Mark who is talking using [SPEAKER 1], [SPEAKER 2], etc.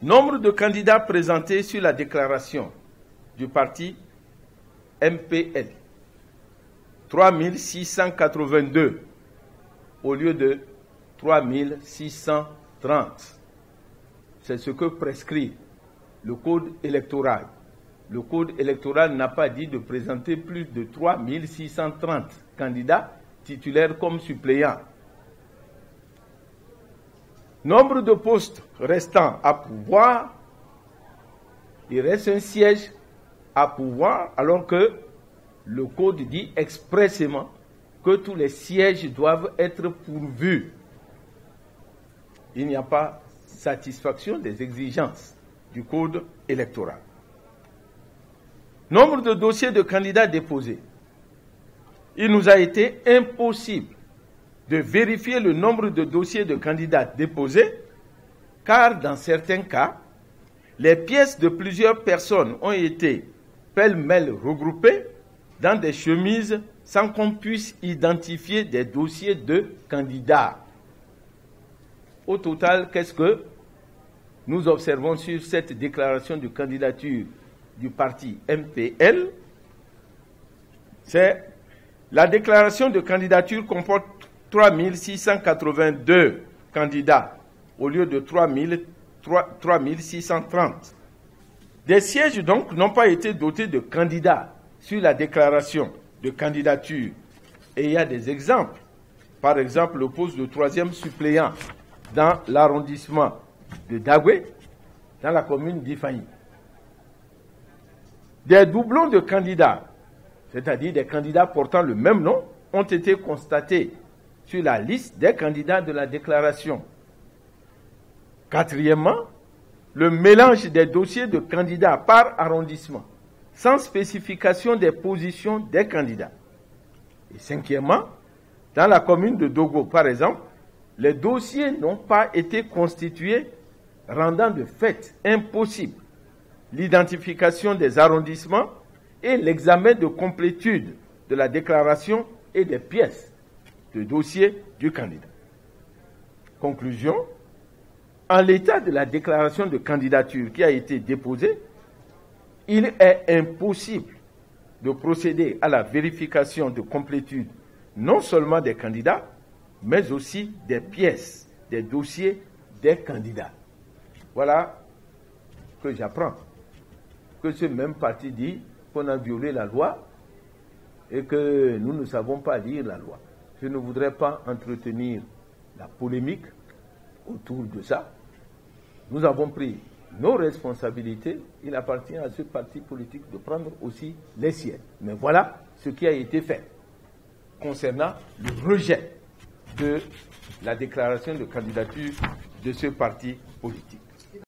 [SPEAKER 1] Nombre de candidats présentés sur la déclaration du parti MPL, 3682 au lieu de 3630. C'est ce que prescrit le code électoral. Le code électoral n'a pas dit de présenter plus de 3630 candidats titulaires comme suppléants. Nombre de postes restants à pourvoir, il reste un siège à pourvoir, alors que le code dit expressément que tous les sièges doivent être pourvus. Il n'y a pas satisfaction des exigences du code électoral. Nombre de dossiers de candidats déposés. Il nous a été impossible de vérifier le nombre de dossiers de candidats déposés, car dans certains cas, les pièces de plusieurs personnes ont été pêle-mêle regroupées dans des chemises sans qu'on puisse identifier des dossiers de candidats. Au total, qu'est-ce que nous observons sur cette déclaration de candidature du parti MPL? C'est la déclaration de candidature comporte 3682 candidats au lieu de 3630. Des sièges donc n'ont pas été dotés de candidats sur la déclaration de candidature. Et il y a des exemples. Par exemple, le poste de 3e suppléant dans l'arrondissement de Dagoué, dans la commune d'Ifayi. Des doublons de candidats, c'est-à-dire des candidats portant le même nom, ont été constatés sur la liste des candidats de la déclaration. Quatrièmement, le mélange des dossiers de candidats par arrondissement, sans spécification des positions des candidats. Et cinquièmement, dans la commune de Dogo, par exemple, les dossiers n'ont pas été constitués, rendant de fait impossible l'identification des arrondissements et l'examen de complétude de la déclaration et des pièces de dossier du candidat. Conclusion, en l'état de la déclaration de candidature qui a été déposée, il est impossible de procéder à la vérification de complétude non seulement des candidats, mais aussi des pièces, des dossiers des candidats. Voilà que j'apprends que ce même parti dit qu'on a violé la loi et que nous ne savons pas lire la loi. Je ne voudrais pas entretenir la polémique autour de ça. Nous avons pris nos responsabilités. Il appartient à ce parti politique de prendre aussi les siennes. Mais voilà ce qui a été fait concernant le rejet de la déclaration de candidature de ce parti politique.